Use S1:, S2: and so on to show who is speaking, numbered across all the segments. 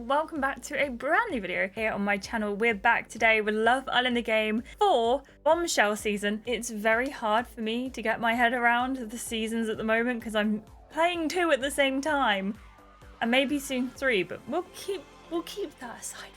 S1: welcome back to a brand new video here on my channel. We're back today with Love Island the game for Bombshell season. It's very hard for me to get my head around the seasons at the moment because I'm playing 2 at the same time. And maybe soon 3, but we'll keep that aside.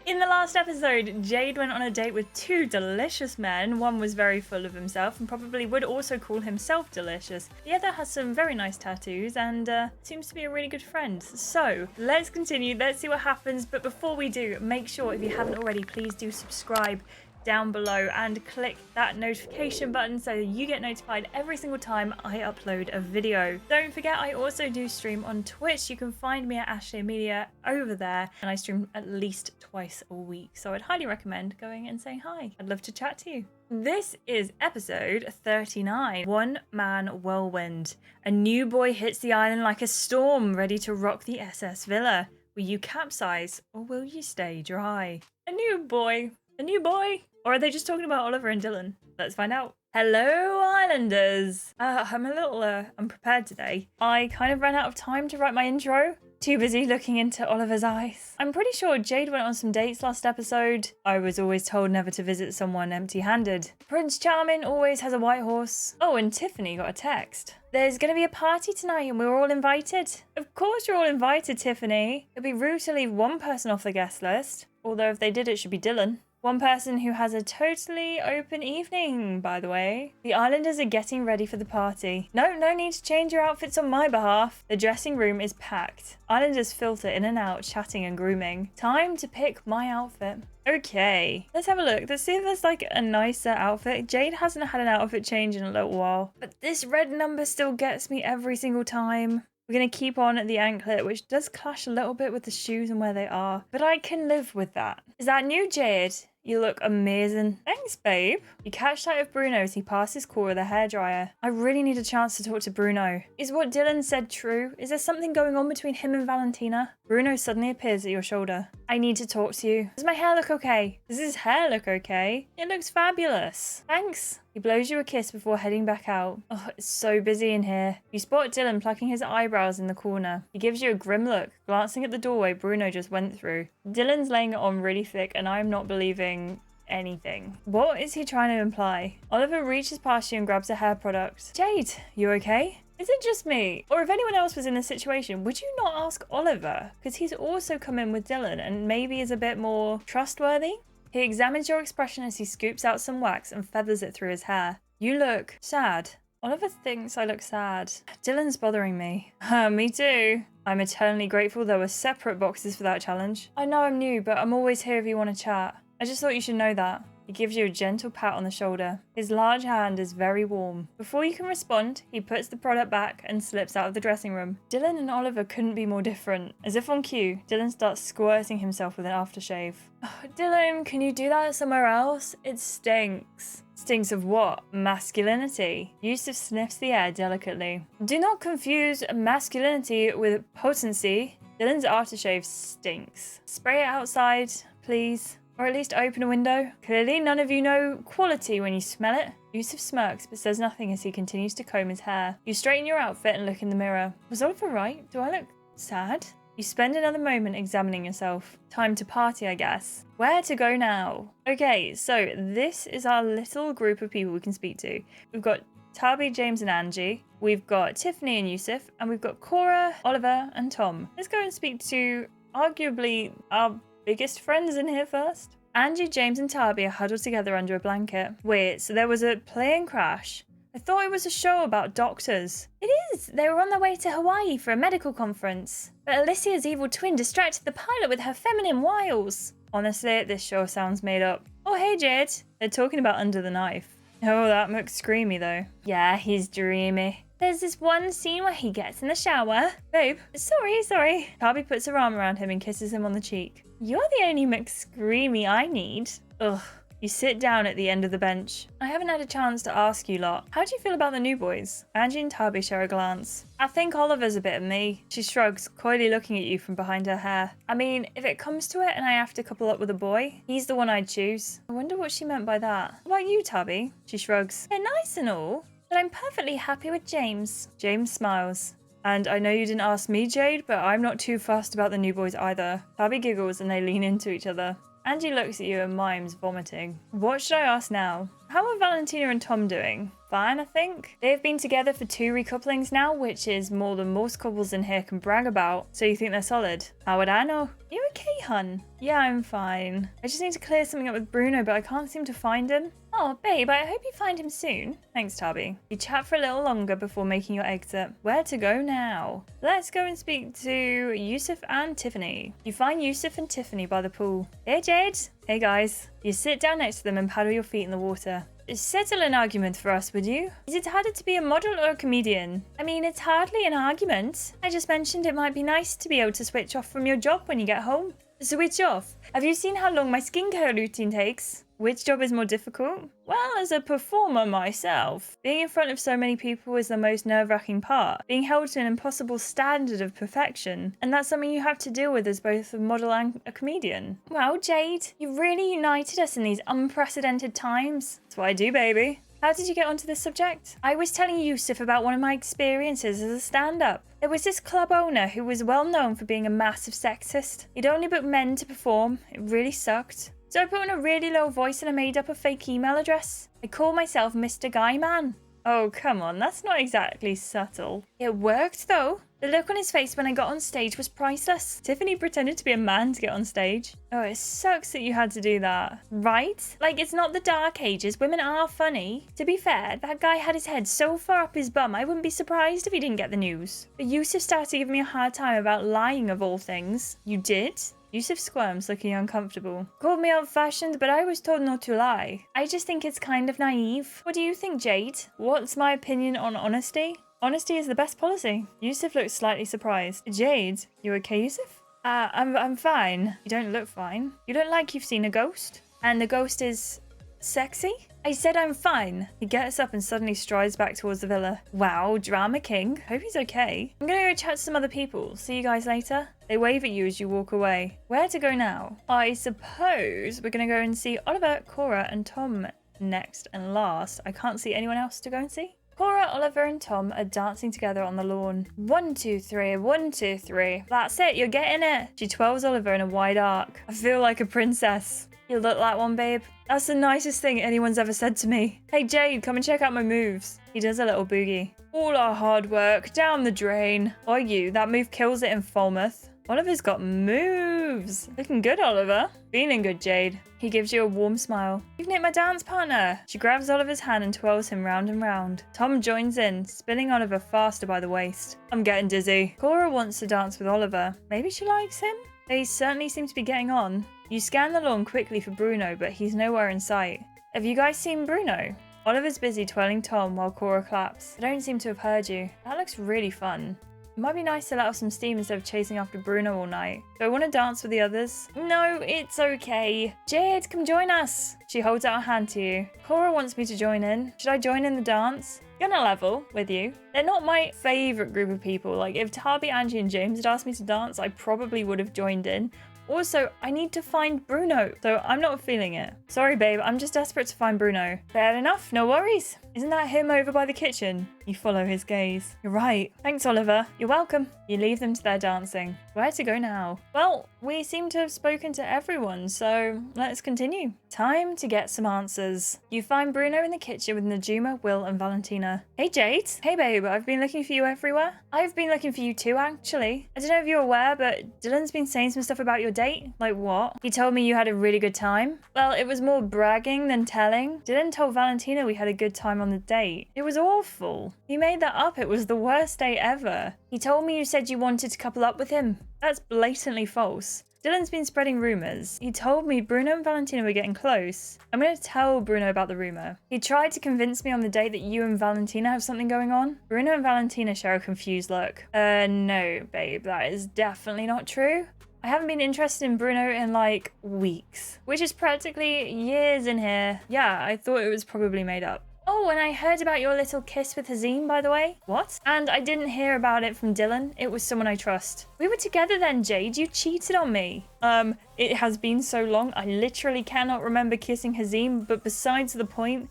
S1: In the last episode, Jade went on a date with 2 delicious men. One was very full of himself and probably would also call himself delicious. The other has some very nice tattoos and seems to be a really good friend. So let's continue. Let's see what happens. But before we do, make sure if you haven't already, please do subscribe down below and click that notification button so you get notified every single time I upload a video. Don't forget, I also do stream on Twitch. You can find me at Ashley Media over there, and I stream at least twice a week, so I'd highly recommend going and saying hi. I'd love to chat to you. This is episode 39, One Man Whirlwind. A new boy hits the island like a storm, ready to rock the SS Villa. Will you capsize or will you stay dry? A new boy. A new boy? Or are they just talking about Oliver and Dylan? Let's find out. Hello, Islanders. I'm a little unprepared today. I kind of ran out of time to write my intro. Too busy looking into Oliver's eyes. I'm pretty sure Jade went on some dates last episode. I was always told never to visit someone empty-handed. Prince Charming always has a white horse. Oh, and Tiffany got a text. There's going to be a party tonight and we're all invited. Of course you're all invited, Tiffany. It'd be rude to leave one person off the guest list. Although if they did, it should be Dylan. One person who has a totally open evening, by the way. The Islanders are getting ready for the party. No need to change your outfits on my behalf. The dressing room is packed. Islanders filter in and out, chatting and grooming. Time to pick my outfit. Okay, let's have a look. Let's see if there's like a nicer outfit. Jade hasn't had an outfit change in a little while, but this red number still gets me every single time. We're going to keep on at the anklet, which does clash a little bit with the shoes and where they are, but I can live with that. Is that new, Jade? You look amazing. Thanks, babe. You catch sight of Bruno as he passes Cora with a hairdryer. I really need a chance to talk to Bruno. Is what Dylan said true? Is there something going on between him and Valentina? Bruno suddenly appears at your shoulder. I need to talk to you. Does my hair look okay? Does his hair look okay? It looks fabulous. Thanks. He blows you a kiss before heading back out. Oh, it's so busy in here. You spot Dylan plucking his eyebrows in the corner. He gives you a grim look, glancing at the doorway Bruno just went through. Dylan's laying it on really thick and I'm not believing anything. What is he trying to imply? Oliver reaches past you and grabs a hair product. Jade, you okay? Is it just me? Or if anyone else was in this situation, would you not ask Oliver? Because he's also come in with Dylan and maybe is a bit more trustworthy. He examines your expression as he scoops out some wax and feathers it through his hair. You look sad. Oliver thinks I look sad. Dylan's bothering me. Me too. I'm eternally grateful there were separate boxes for that challenge. I know I'm new, but I'm always here if you want to chat. I just thought you should know that. He gives you a gentle pat on the shoulder. His large hand is very warm. Before you can respond, he puts the product back and slips out of the dressing room. Dylan and Oliver couldn't be more different. As if on cue, Dylan starts squirting himself with an aftershave. Oh, Dylan, can you do that somewhere else? It stinks. Stinks of what? Masculinity. Yusef sniffs the air delicately. Do not confuse masculinity with potency. Dylan's aftershave stinks. Spray it outside, please. Or at least open a window. Clearly none of you know quality when you smell it. Yusef smirks but says nothing as he continues to comb his hair. You straighten your outfit and look in the mirror. Was Oliver right? Do I look sad? You spend another moment examining yourself. Time to party, I guess. Where to go now? Okay, so this is our little group of people we can speak to. We've got Tabi, James and Angie. We've got Tiffany and Yusef. And we've got Cora, Oliver and Tom. Let's go and speak to arguably our biggest friends in here first. Angie, James and Tabi are huddled together under a blanket. Wait, so there was a plane crash? I thought it was a show about doctors. It is! They were on their way to Hawaii for a medical conference. But Alicia's evil twin distracted the pilot with her feminine wiles. Honestly, this show sounds made up. Oh, hey Jade. They're talking about Under the Knife. Oh, that looks screamy though. Yeah, he's dreamy. There's this one scene where he gets in the shower. Babe, sorry. Tabi puts her arm around him and kisses him on the cheek. You're the only McScreamy I need. Ugh. You sit down at the end of the bench. I haven't had a chance to ask you lot. How do you feel about the new boys? Angie and Tabi share a glance. I think Oliver's a bit of me. She shrugs, coyly looking at you from behind her hair. I mean, if it comes to it and I have to couple up with a boy, he's the one I'd choose. I wonder what she meant by that. What about you, Tabi? She shrugs. They're nice and all, but I'm perfectly happy with James. James smiles. And I know you didn't ask me, Jade, but I'm not too fussed about the new boys either. Tabby giggles and they lean into each other. Angie looks at you and mimes, vomiting. What should I ask now? How are Valentina and Tom doing? Fine, I think. They've been together for 2 recouplings now, which is more than most couples in here can brag about. So you think they're solid? How would I know? You okay, hun? Yeah, I'm fine. I just need to clear something up with Bruno, but I can't seem to find him. Oh, babe, I hope you find him soon. Thanks, Tabby. You chat for a little longer before making your exit. Where to go now? Let's go and speak to Yusef and Tiffany. You find Yusef and Tiffany by the pool. Hey, Jade. Hey, guys. You sit down next to them and paddle your feet in the water. Settle an argument for us, would you? Is it harder to be a model or a comedian? I mean, it's hardly an argument. I just mentioned it might be nice to be able to switch off from your job when you get home. Switch off? Have you seen how long my skincare routine takes? Which job is more difficult? Well, as a performer myself, being in front of so many people is the most nerve-wracking part. Being held to an impossible standard of perfection. And that's something you have to deal with as both a model and a comedian. Well, Jade, you really united us in these unprecedented times. That's what I do, baby. How did you get onto this subject? I was telling Yusef about one of my experiences as a stand-up. There was this club owner who was well known for being a massive sexist. He'd only book men to perform. It really sucked. So I put on a really low voice and I made up a fake email address. I call myself Mr. Guy Man. Oh, come on, that's not exactly subtle. It worked though. The look on his face when I got on stage was priceless. Tiffany pretended to be a man to get on stage. Oh, it sucks that you had to do that. Right? Like, it's not the dark ages. Women are funny. To be fair, that guy had his head so far up his bum, I wouldn't be surprised if he didn't get the news. But Yusef started to give me a hard time about lying of all things. You did? Yusef squirms, looking uncomfortable. Called me old-fashioned, but I was told not to lie. I just think it's kind of naive. What do you think, Jade? What's my opinion on honesty? Honesty is the best policy. Yusef looks slightly surprised. Jade, you okay, Yusef? I'm fine. You don't look fine. You look like you've seen a ghost. And the ghost is sexy? I said I'm fine. He gets up and suddenly strides back towards the villa. Wow, drama king. Hope he's okay. I'm gonna go chat to some other people. See you guys later. They wave at you as you walk away. Where to go now? I suppose we're gonna go and see Oliver, Cora, and Tom next and last. I can't see anyone else to go and see. Cora, Oliver, and Tom are dancing together on the lawn. 1, 2, 3, 1, 2, 3. That's it, you're getting it. She twirls Oliver in a wide arc. I feel like a princess. You look like one, babe. That's the nicest thing anyone's ever said to me. Hey, Jade, come and check out my moves. He does a little boogie. All our hard work, down the drain. Or you, that move kills it in Falmouth. Oliver's got moves. Looking good, Oliver. Feeling good, Jade. He gives you a warm smile. You've nicked my dance partner. She grabs Oliver's hand and twirls him round and round. Tom joins in, spinning Oliver faster by the waist. I'm getting dizzy. Cora wants to dance with Oliver. Maybe she likes him? They certainly seem to be getting on. You scan the lawn quickly for Bruno, but he's nowhere in sight. Have you guys seen Bruno? Oliver's busy twirling Tom while Cora claps. I don't seem to have heard you. That looks really fun. It might be nice to let off some steam instead of chasing after Bruno all night. Do I want to dance with the others? No, it's okay. Jade, come join us. She holds out a hand to you. Cora wants me to join in. Should I join in the dance? You're on a level with you. They're not my favourite group of people. Like, if Tabby, Angie, and James had asked me to dance, I probably would have joined in. Also, I need to find Bruno, so I'm not feeling it. Sorry, babe, I'm just desperate to find Bruno. Fair enough, no worries. Isn't that him over by the kitchen? You follow his gaze. You're right. Thanks, Oliver. You're welcome. You leave them to their dancing. Where to go now? Well, we seem to have spoken to everyone, so let's continue. Time to get some answers. You find Bruno in the kitchen with Najuma, Will, and Valentina. Hey, Jade. Hey, babe. I've been looking for you everywhere. I've been looking for you too, actually. I don't know if you're aware, but Dylan's been saying some stuff about your date. Like what? He told me you had a really good time. Well, it was more bragging than telling. Dylan told Valentina we had a good time on the date. It was awful. He made that up. It was the worst date ever. He told me you said you wanted to couple up with him. That's blatantly false. Dylan's been spreading rumors. He told me Bruno and Valentina were getting close. I'm going to tell Bruno about the rumor. He tried to convince me on the date that you and Valentina have something going on. Bruno and Valentina share a confused look. No, babe, that is definitely not true. I haven't been interested in Bruno in like weeks, which is practically years in here. Yeah, I thought it was probably made up. Oh, and I heard about your little kiss with Hazim, by the way. What? And I didn't hear about it from Dylan. It was someone I trust. We were together then, Jade. You cheated on me. It has been so long. I literally cannot remember kissing Hazim, but besides the point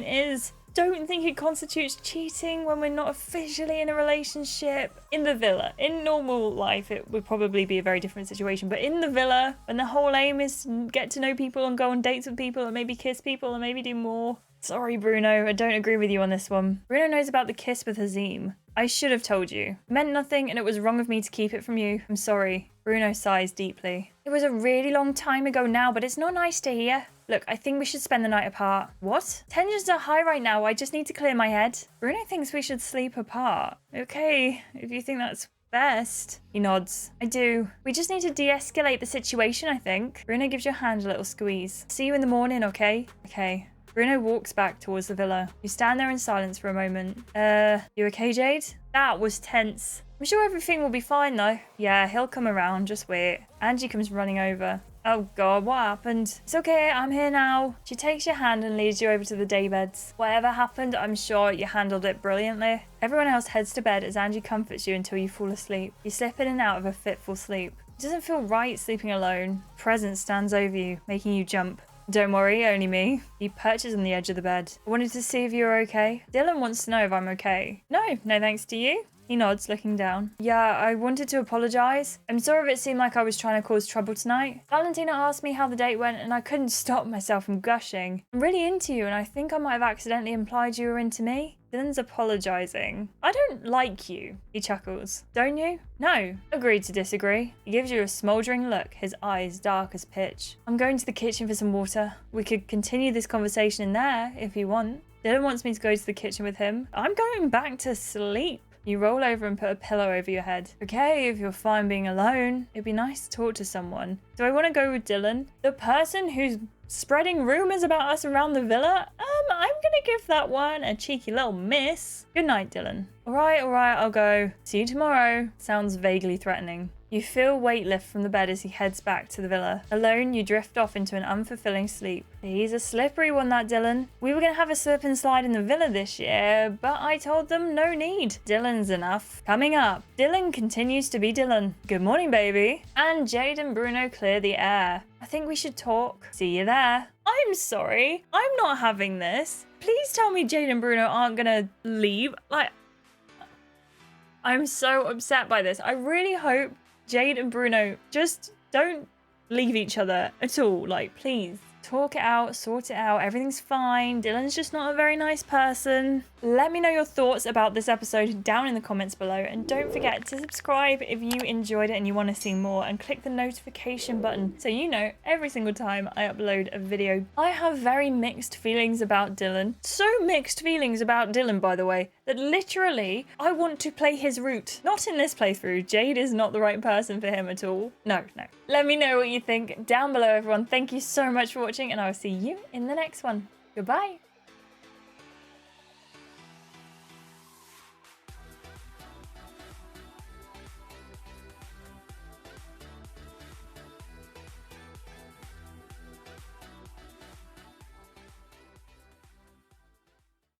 S1: is, don't think it constitutes cheating when we're not officially in a relationship. In the villa, in normal life, it would probably be a very different situation. But in the villa, when the whole aim is to get to know people and go on dates with people and maybe kiss people and maybe do more. Sorry, Bruno, I don't agree with you on this one. Bruno knows about the kiss with Hazim. I should have told you. It meant nothing and it was wrong of me to keep it from you. I'm sorry. Bruno sighs deeply. It was a really long time ago now, but it's not nice to hear. Look, I think we should spend the night apart. What? Tensions are high right now. I just need to clear my head. Bruno thinks we should sleep apart. Okay, if you think that's best. He nods. I do. We just need to de-escalate the situation, I think. Bruno gives your hand a little squeeze. See you in the morning, okay? Okay. Bruno walks back towards the villa. You stand there in silence for a moment. You okay, Jade? That was tense. I'm sure everything will be fine, though. Yeah, he'll come around. Just wait. Angie comes running over. Oh, God, what happened? It's okay, I'm here now. She takes your hand and leads you over to the daybeds. Whatever happened, I'm sure you handled it brilliantly. Everyone else heads to bed as Angie comforts you until you fall asleep. You slip in and out of a fitful sleep. It doesn't feel right sleeping alone. Presence stands over you, making you jump. Don't worry, only me. He perches on the edge of the bed. I wanted to see if you were okay. Dylan wants to know if I'm okay. No thanks to you. He nods, looking down. Yeah, I wanted to apologise. I'm sorry if it seemed like I was trying to cause trouble tonight. Valentina asked me how the date went and I couldn't stop myself from gushing. I'm really into you and I think I might have accidentally implied you were into me. Dylan's apologising. I don't like you, he chuckles. Don't you? No. Agreed to disagree. He gives you a smouldering look, his eyes dark as pitch. I'm going to the kitchen for some water. We could continue this conversation in there if you want. Dylan wants me to go to the kitchen with him. I'm going back to sleep. You roll over and put a pillow over your head. Okay, if you're fine being alone, it'd be nice to talk to someone. Do I want to go with Dylan? The person who's spreading rumours about us around the villa? I'm gonna give that one a cheeky little miss. Good night, Dylan. All right, I'll go. See you tomorrow. Sounds vaguely threatening. You feel weight lift from the bed as he heads back to the villa. Alone, you drift off into an unfulfilling sleep. He's a slippery one, that Dylan. We were going to have a slip and slide in the villa this year, but I told them no need. Dylan's enough. Coming up, Dylan continues to be Dylan. Good morning, baby. And Jade and Bruno clear the air. I think we should talk. See you there. I'm sorry. I'm not having this. Please tell me Jade and Bruno aren't going to leave. I'm so upset by this. I really hope Jade and Bruno just don't leave each other at all. Please. Talk it out, sort it out, everything's fine. Dylan's just not a very nice person. Let me know your thoughts about this episode down in the comments below, and don't forget to subscribe if you enjoyed it and you want to see more, and click the notification button so you know every single time I upload a video. I have very mixed feelings about Dylan. So mixed feelings about Dylan, by the way, that literally I want to play his route. Not in this playthrough. Jade is not the right person for him at all. No. Let me know what you think down below, everyone. Thank you so much for watching, and I will see you in the next one. Goodbye.